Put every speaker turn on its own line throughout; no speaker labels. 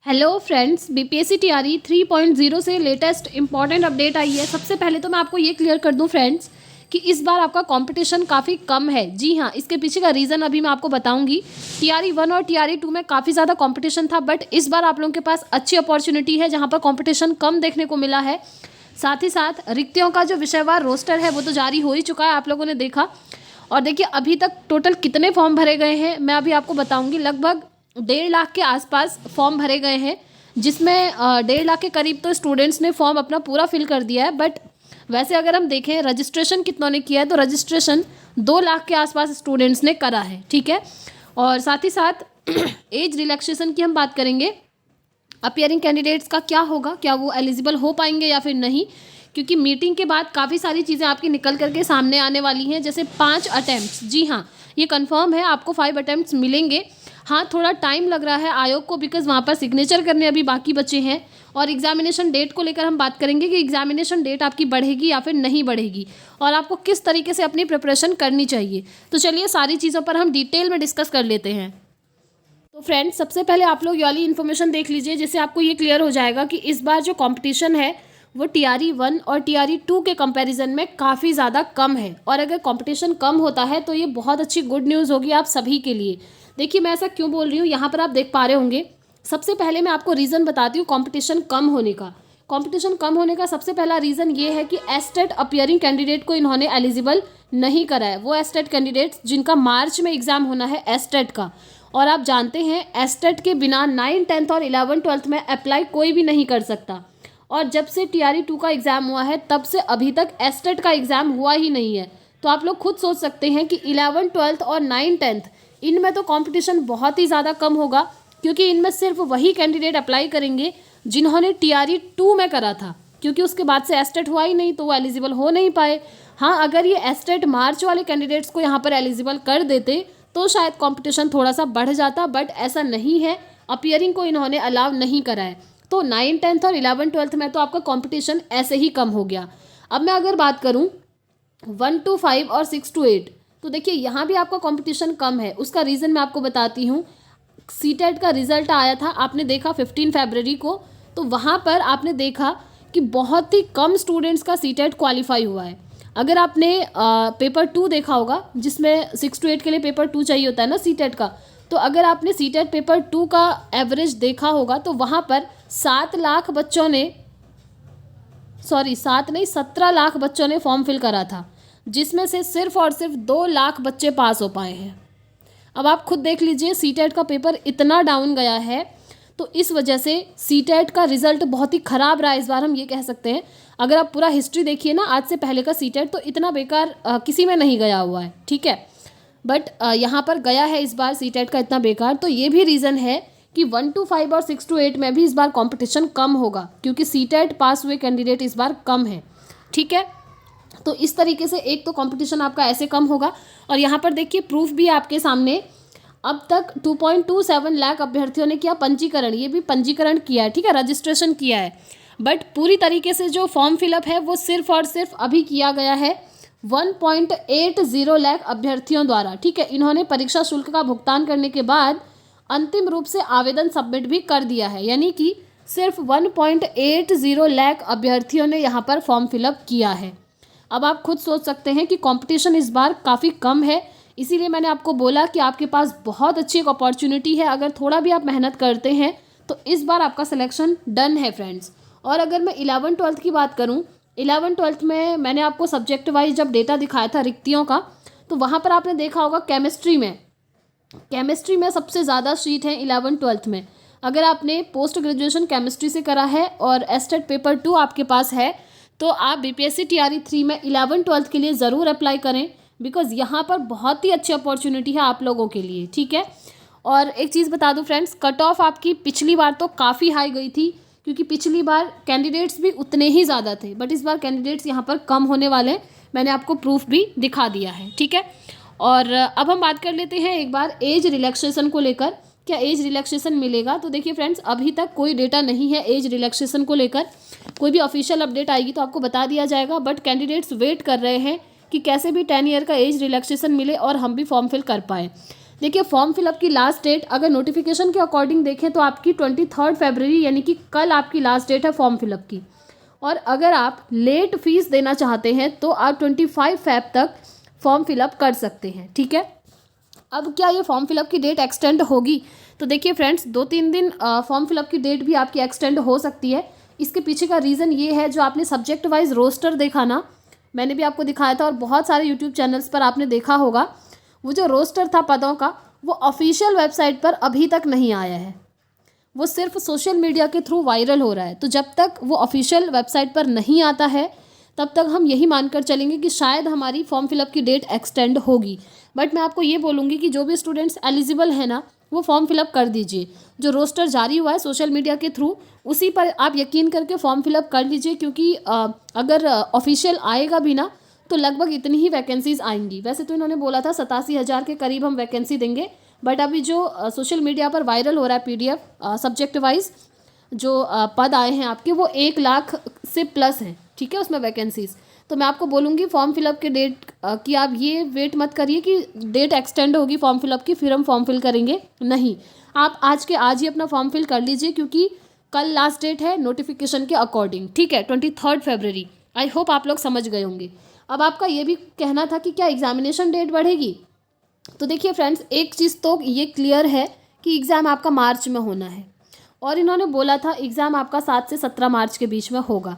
Hello friends, BPSC TRE 3.0 से latest important update आई है। सबसे पहले तो मैं आपको ये क्लियर कर दूं फ्रेंड्स कि इस बार आपका कंपटीशन काफ़ी कम है। जी हाँ, इसके पीछे का रीज़न अभी मैं आपको बताऊंगी। टीआरई 1 और टीआरई 2 में काफ़ी ज़्यादा कंपटीशन था, बट इस बार आप लोगों के पास अच्छी अपॉर्चुनिटी है जहाँ पर कंपटीशन कम देखने को मिला है। साथ ही साथ रिक्तियों का जो विषयवार रोस्टर है वो तो जारी हो ही चुका है, आप लोगों ने देखा। और देखिए अभी तक टोटल कितने फॉर्म भरे गए हैं मैं अभी आपको बताऊंगी। लगभग 1.5 लाख के आसपास फॉर्म भरे गए हैं, जिसमें 1.5 लाख के करीब तो स्टूडेंट्स ने फॉर्म अपना पूरा फिल कर दिया है। बट वैसे अगर हम देखें रजिस्ट्रेशन कितनों ने किया है, तो रजिस्ट्रेशन 2 लाख के आसपास स्टूडेंट्स ने करा है। ठीक है, और साथ ही साथ एज रिलैक्सेशन की हम बात करेंगे। अपियरिंग कैंडिडेट्स का क्या होगा, क्या वो एलिजिबल हो पाएंगे या फिर नहीं, क्योंकि मीटिंग के बाद काफ़ी सारी चीज़ें आपकी निकल करके सामने आने वाली हैं। जैसे 5 अटैम्प्ट्स, जी हाँ ये कंफर्म है, आपको 5 अटैम्प्ट्स मिलेंगे। हाँ, थोड़ा टाइम लग रहा है आयोग को, बिकॉज वहाँ पर सिग्नेचर करने अभी बाकी बचे हैं। और एग्जामिनेशन डेट को लेकर हम बात करेंगे कि एग्जामिनेशन डेट आपकी बढ़ेगी या फिर नहीं बढ़ेगी, और आपको किस तरीके से अपनी प्रिपरेशन करनी चाहिए। तो चलिए सारी चीज़ों पर हम डिटेल में डिस्कस कर लेते हैं। तो फ्रेंड्स, सबसे पहले आप लोग ये वाली इन्फॉर्मेशन देख लीजिए, जिससे आपको ये क्लियर हो जाएगा कि इस बार जो कंपटीशन है वो टीआरई 1 और टीआरई 2 के कंपैरिजन में काफ़ी ज़्यादा कम है। और अगर कंपटीशन कम होता है तो ये बहुत अच्छी गुड न्यूज़ होगी आप सभी के लिए। देखिए मैं ऐसा क्यों बोल रही हूँ, यहाँ पर आप देख पा रहे होंगे। सबसे पहले मैं आपको रीज़न बताती हूँ कंपटीशन कम होने का। कंपटीशन कम होने का सबसे पहला रीज़न ये है कि एस्टेट अपियरिंग कैंडिडेट को इन्होंने एलिजिबल नहीं करा है। वो एस्टेट कैंडिडेट्स जिनका मार्च में एग्ज़ाम होना है एस्टेट का, और आप जानते हैं एस्टेट के बिना 9, 10th और 11, 12th में अप्लाई कोई भी नहीं कर सकता। और जब से टीआरई 2 का एग्ज़ाम हुआ है तब से अभी तक एस्टेट का एग्ज़ाम हुआ ही नहीं है। तो आप लोग खुद सोच सकते हैं कि 11, 12th और 9, 10th इनमें तो कंपटीशन बहुत ही ज़्यादा कम होगा, क्योंकि इनमें सिर्फ वही कैंडिडेट अप्लाई करेंगे जिन्होंने टीआरई 2 में करा था, क्योंकि उसके बाद से एस्टेट हुआ ही नहीं तो वो एलिजिबल हो नहीं पाए। हाँ, अगर ये एस्टेट मार्च वाले कैंडिडेट्स को यहाँ पर एलिजिबल कर देते तो शायद कंपटीशन थोड़ा सा बढ़ जाता, बट ऐसा नहीं है। अपियरिंग को इन्होंने अलाउ नहीं करा है, तो 9, 10th और 11, 12th में तो आपका कंपटीशन ऐसे ही कम हो गया। अब मैं अगर बात करूं 1 to 5 और 6 to 8, तो देखिए यहाँ भी आपका कंपटीशन कम है। उसका रीज़न मैं आपको बताती हूँ। सीटेट का रिजल्ट आया था, आपने देखा 15 फरवरी को, तो वहाँ पर आपने देखा कि बहुत ही कम स्टूडेंट्स का सीटेट क्वालिफाई हुआ है। अगर आपने पेपर 2 देखा होगा, जिसमें 6 to 8 के लिए पेपर 2 चाहिए होता है ना सीटेट का, तो अगर आपने सीटेट पेपर 2 का एवरेज देखा होगा तो वहाँ पर 7 लाख बच्चों ने, 17 लाख बच्चों ने फॉर्म फिल करा था, जिसमें से सिर्फ और सिर्फ 2 लाख बच्चे पास हो पाए हैं। अब आप खुद देख लीजिए, सीटेट का पेपर इतना डाउन गया है, तो इस वजह से सीटेट का रिजल्ट बहुत ही ख़राब रहा इस बार, हम ये कह सकते हैं। अगर आप पूरा हिस्ट्री देखिए ना, आज से पहले का सीटेट तो इतना बेकार किसी में नहीं गया हुआ है। ठीक है, बट यहाँ पर गया है इस बार सीटेट का इतना बेकार। तो ये भी रीज़न है कि 1 to 5 और 6 to 8 में भी इस बार कंपटीशन कम होगा, क्योंकि सीटेट पास हुए कैंडिडेट इस बार कम है। ठीक है, तो इस तरीके से एक तो कंपटीशन आपका ऐसे कम होगा। और यहाँ पर देखिए प्रूफ भी आपके सामने, अब तक 2.27 लाख अभ्यर्थियों ने किया पंजीकरण। ये भी पंजीकरण किया है, ठीक है, रजिस्ट्रेशन किया है, बट पूरी तरीके से जो फॉर्म फिलअप है वो सिर्फ और सिर्फ अभी किया गया है 1.80 लाख अभ्यर्थियों द्वारा। ठीक है, इन्होंने परीक्षा शुल्क का भुगतान करने के बाद अंतिम रूप से आवेदन सबमिट भी कर दिया है, यानी कि सिर्फ 1.80 लाख अभ्यर्थियों ने यहाँ पर फॉर्म फिलअप किया है। अब आप खुद सोच सकते हैं कि कंपटीशन इस बार काफ़ी कम है, इसीलिए मैंने आपको बोला कि आपके पास बहुत अच्छी एक अपॉर्चुनिटी है। अगर थोड़ा भी आप मेहनत करते हैं तो इस बार आपका सिलेक्शन डन है फ्रेंड्स। और अगर मैं 11, 12th की बात करूं, 11, 12th में मैंने आपको सब्जेक्ट वाइज जब डेटा दिखाया था रिक्तियों का, तो वहाँ पर आपने देखा होगा केमिस्ट्री में सबसे ज़्यादा सीट है 11, 12th में। अगर आपने पोस्ट ग्रेजुएशन केमिस्ट्री से करा है और एस्टेट पेपर 2 आपके पास है, तो आप बीपीएससी टीआरई 3 में 11, 12th के लिए ज़रूर अप्लाई करें, बिकॉज़ यहाँ पर बहुत ही अच्छी अपॉर्चुनिटी है आप लोगों के लिए। ठीक है, और एक चीज़ बता दूं फ्रेंड्स, कट ऑफ आपकी पिछली बार तो काफ़ी हाई गई थी, क्योंकि पिछली बार कैंडिडेट्स भी उतने ही ज़्यादा थे, बट इस बार कैंडिडेट्स यहाँ पर कम होने वाले हैं। मैंने आपको प्रूफ भी दिखा दिया है। ठीक है, और अब हम बात कर लेते हैं एक बार एज रिलैक्सेशन को लेकर। क्या एज रिलैक्सेशन मिलेगा? तो देखिए फ्रेंड्स, अभी तक कोई डेटा नहीं है एज रिलैक्सेशन को लेकर। कोई भी ऑफिशियल अपडेट आएगी तो आपको बता दिया जाएगा, बट कैंडिडेट्स वेट कर रहे हैं कि कैसे भी 10 ईयर का एज रिलैक्सेशन मिले और हम भी फॉर्म फिल कर पाएँ। देखिए फॉर्म फिलअप की लास्ट डेट अगर नोटिफिकेशन के अकॉर्डिंग देखें तो आपकी 23 फरवरी यानी कि कल आपकी लास्ट डेट है फॉर्म फिलअप की। और अगर आप लेट फीस देना चाहते हैं तो आप 25 फेब तक फॉर्म फिलअप कर सकते हैं, ठीक है। अब क्या ये फॉर्म फिलअप की डेट एक्सटेंड होगी? तो देखिए फ्रेंड्स 2-3 दिन फॉर्म फिलअप की डेट भी आपकी एक्सटेंड हो सकती है। इसके पीछे का रीज़न ये है, जो आपने सब्जेक्ट वाइज रोस्टर देखा ना, मैंने भी आपको दिखाया था और बहुत सारे यूट्यूब चैनल्स पर आपने देखा होगा, वो जो रोस्टर था पदों का वो ऑफिशियल वेबसाइट पर अभी तक नहीं आया है, वो सिर्फ सोशल मीडिया के थ्रू वायरल हो रहा है। तो जब तक वो ऑफिशियल वेबसाइट पर नहीं आता है तब तक हम यही मानकर चलेंगे कि शायद हमारी फॉर्म फिलअप की डेट एक्सटेंड होगी। बट मैं आपको ये बोलूँगी कि जो भी स्टूडेंट्स एलिजिबल है ना, वो फॉर्म फिलअप कर दीजिए। जो रोस्टर जारी हुआ है सोशल मीडिया के थ्रू उसी पर आप यकीन करके फॉर्म फिलअप कर लीजिए, क्योंकि अगर ऑफिशियल आएगा भी ना तो लगभग इतनी ही वैकेंसीज आएंगी। वैसे तो इन्होंने बोला था 87,000 के करीब हम वैकेंसी देंगे, बट अभी जो सोशल मीडिया पर वायरल हो रहा है PDF सब्जेक्ट वाइज जो पद आए हैं आपके वो 1 लाख से प्लस हैं, ठीक है, उसमें वैकेंसीज। तो मैं आपको बोलूँगी फॉर्म फिलअप के डेट की आप ये वेट मत करिए कि डेट एक्सटेंड होगी फॉर्म फिलअप की फिर हम फॉर्म फिल करेंगे, नहीं। आप आज के आज ही अपना फॉर्म फिल कर लीजिए, क्योंकि कल लास्ट डेट है नोटिफिकेशन के अकॉर्डिंग, ठीक है, 23 फरवरी। आई होप आप लोग समझ गए होंगे। अब आपका ये भी कहना था कि क्या एग्जामिनेशन डेट बढ़ेगी? तो देखिए फ्रेंड्स एक चीज़ तो ये क्लियर है कि एग्ज़ाम आपका मार्च में होना है, और इन्होंने बोला था एग्ज़ाम आपका 7 से 17 मार्च के बीच में होगा।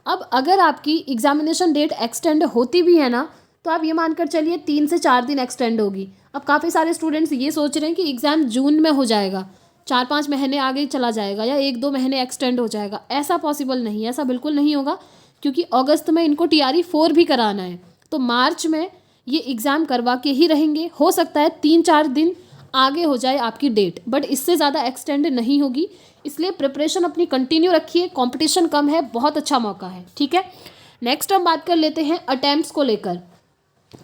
अब अगर आपकी एग्जामिनेशन डेट एक्सटेंड होती भी है ना, तो आप ये मानकर चलिए 3 से 4 दिन एक्सटेंड होगी। अब काफ़ी सारे स्टूडेंट्स ये सोच रहे हैं कि एग्ज़ाम जून में हो जाएगा, 4-5 महीने आगे चला जाएगा या 1-2 महीने एक्सटेंड हो जाएगा। ऐसा पॉसिबल नहीं है, ऐसा बिल्कुल नहीं होगा, क्योंकि अगस्त में इनको TRE 4 भी कराना है। तो मार्च में ये एग्ज़ाम करवा के ही रहेंगे। हो सकता है 3-4 दिन आगे हो जाए आपकी डेट, बट इससे ज़्यादा एक्सटेंड नहीं होगी। इसलिए प्रिपरेशन अपनी कंटिन्यू रखिए, कंपटीशन कम है, बहुत अच्छा मौका है, ठीक है। नेक्स्ट हम बात कर लेते हैं अटैम्प्ट्स को लेकर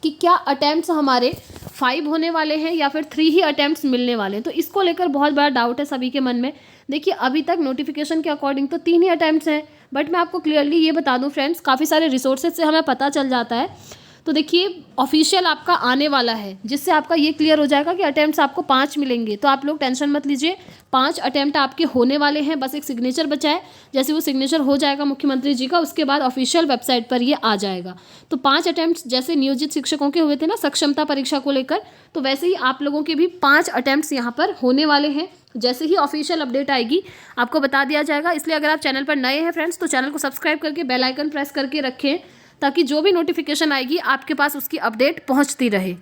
कि क्या अटैम्प्ट्स हमारे 5 होने वाले हैं या फिर 3 ही अटैम्प्ट्स मिलने वाले हैं। तो इसको लेकर बहुत बड़ा डाउट है सभी के मन में। देखिए अभी तक नोटिफिकेशन के अकॉर्डिंग तो 3 ही अटैम्प्ट्स हैं, बट मैं आपको क्लियरली ये बता दूं फ्रेंड्स, काफ़ी सारे रिसोर्सेज से हमें पता चल जाता है। तो देखिए ऑफिशियल आपका आने वाला है, जिससे आपका ये क्लियर हो जाएगा कि अटैम्प्ट्स आपको 5 मिलेंगे। तो आप लोग टेंशन मत लीजिए, 5 अटैम्प्ट आपके होने वाले हैं, बस एक सिग्नेचर बचा है। जैसे वो सिग्नेचर हो जाएगा मुख्यमंत्री जी का, उसके बाद ऑफिशियल वेबसाइट पर ये आ जाएगा। तो 5 अटैम्प्ट्स जैसे नियोजित शिक्षकों के हुए थे ना सक्षमता परीक्षा को लेकर, तो वैसे ही आप लोगों के भी 5 अटैम्प्ट्स यहाँ पर होने वाले हैं। जैसे ही ऑफिशियल अपडेट आएगी आपको बता दिया जाएगा। इसलिए अगर आप चैनल पर नए हैं फ्रेंड्स तो चैनल को सब्सक्राइब करके बेल आइकन प्रेस करके रखें, ताकि जो भी नोटिफिकेशन आएगी आपके पास उसकी अपडेट पहुंचती रहे।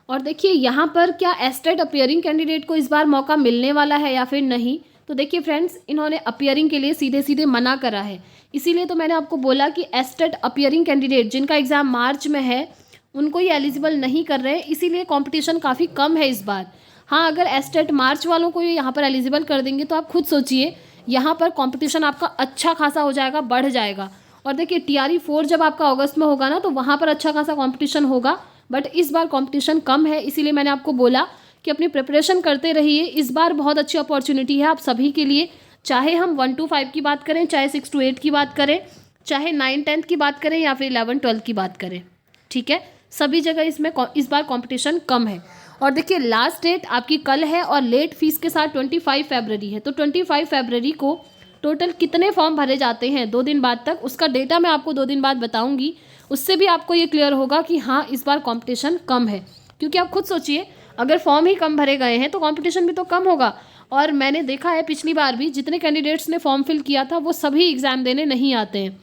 और देखिए यहाँ पर क्या एस्टेट अपीयरिंग कैंडिडेट को इस बार मौका मिलने वाला है या फिर नहीं। तो देखिए फ्रेंड्स इन्होंने अपीयरिंग के लिए सीधे सीधे मना करा है, इसीलिए तो मैंने आपको बोला कि एस्टेट अपीयरिंग कैंडिडेट जिनका एग्ज़ाम मार्च में है उनको ये एलिजिबल नहीं कर रहे हैं, इसीलिए कॉम्पिटिशन काफ़ी कम है इस बार। हाँ अगर एस्टेट मार्च वालों को ये यहाँ पर एलिजिबल कर देंगे तो आप खुद सोचिए यहाँ पर कॉम्पिटिशन आपका अच्छा खासा हो जाएगा, बढ़ जाएगा। और देखिए TRE 4 जब आपका अगस्त में होगा ना तो वहाँ पर अच्छा खासा कंपटीशन होगा, बट इस बार कंपटीशन कम है। इसीलिए मैंने आपको बोला कि अपनी प्रिपरेशन करते रहिए। इस बार बहुत अच्छी अपॉर्चुनिटी है आप सभी के लिए, चाहे हम 1 to 5 की बात करें, चाहे 6 to 8 की बात करें, चाहे 9-10 की बात करें या फिर 11-12 की बात करें, ठीक है। सभी जगह इसमें इस बार कॉम्पिटिशन कम है। और देखिए लास्ट डेट आपकी कल है और लेट फीस के साथ 25 फरवरी है। तो 25 फरवरी को टोटल कितने फॉर्म भरे जाते हैं 2 दिन बाद तक, उसका डेटा मैं आपको 2 दिन बाद बताऊंगी। उससे भी आपको ये क्लियर होगा कि हाँ इस बार कंपटीशन कम है, क्योंकि आप खुद सोचिए अगर फॉर्म ही कम भरे गए हैं तो कंपटीशन भी तो कम होगा। और मैंने देखा है पिछली बार भी जितने कैंडिडेट्स ने फॉर्म फिल किया था वो सभी एग्ज़ाम देने नहीं आते हैं,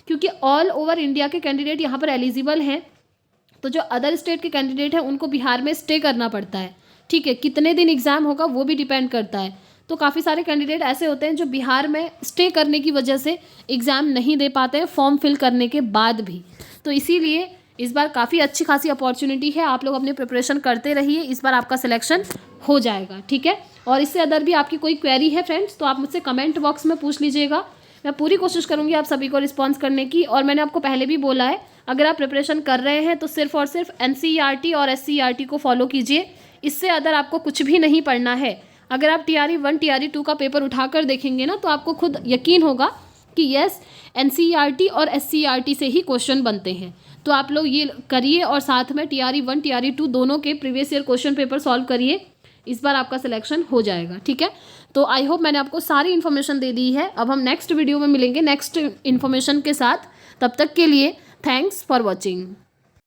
क्योंकि ऑल ओवर इंडिया के कैंडिडेट यहाँ पर एलिजिबल हैं। तो जो अदर स्टेट के कैंडिडेट हैं उनको बिहार में स्टे करना पड़ता है, ठीक है। कितने दिन एग्ज़ाम होगा वो भी डिपेंड करता है। तो काफ़ी सारे कैंडिडेट ऐसे होते हैं जो बिहार में स्टे करने की वजह से एग्ज़ाम नहीं दे पाते हैं फॉर्म फिल करने के बाद भी। तो इसीलिए इस बार काफ़ी अच्छी खासी अपॉर्चुनिटी है, आप लोग अपनी प्रिपरेशन करते रहिए, इस बार आपका सिलेक्शन हो जाएगा, ठीक है। और इससे अदर भी आपकी कोई क्वेरी है फ्रेंड्स तो आप मुझसे कमेंट बॉक्स में पूछ लीजिएगा, मैं पूरी कोशिश करूँगी आप सभी को रिस्पॉन्स करने की। और मैंने आपको पहले भी बोला है अगर आप प्रिपरेशन कर रहे हैं तो सिर्फ और सिर्फ NCERT और SCERT को फॉलो कीजिए, इससे अदर आपको कुछ भी नहीं पढ़ना है। अगर आप TRE 1 TRE 2 का पेपर उठाकर देखेंगे ना तो आपको खुद यकीन होगा कि यस NCERT और SCERT से ही क्वेश्चन बनते हैं। तो आप लोग ये करिए और साथ में TRE 1 TRE 2 दोनों के previous year question paper solve करिए। इस बार आपका सिलेक्शन हो जाएगा। ठीक है, तो आई होप मैंने आपको सारी इन्फॉर्मेशन दे दी है। अब हम नेक्स्ट वीडियो में मिलेंगे नेक्स्ट इन्फॉर्मेशन के साथ। तब तक के लिए थैंक्स फॉर वॉचिंग।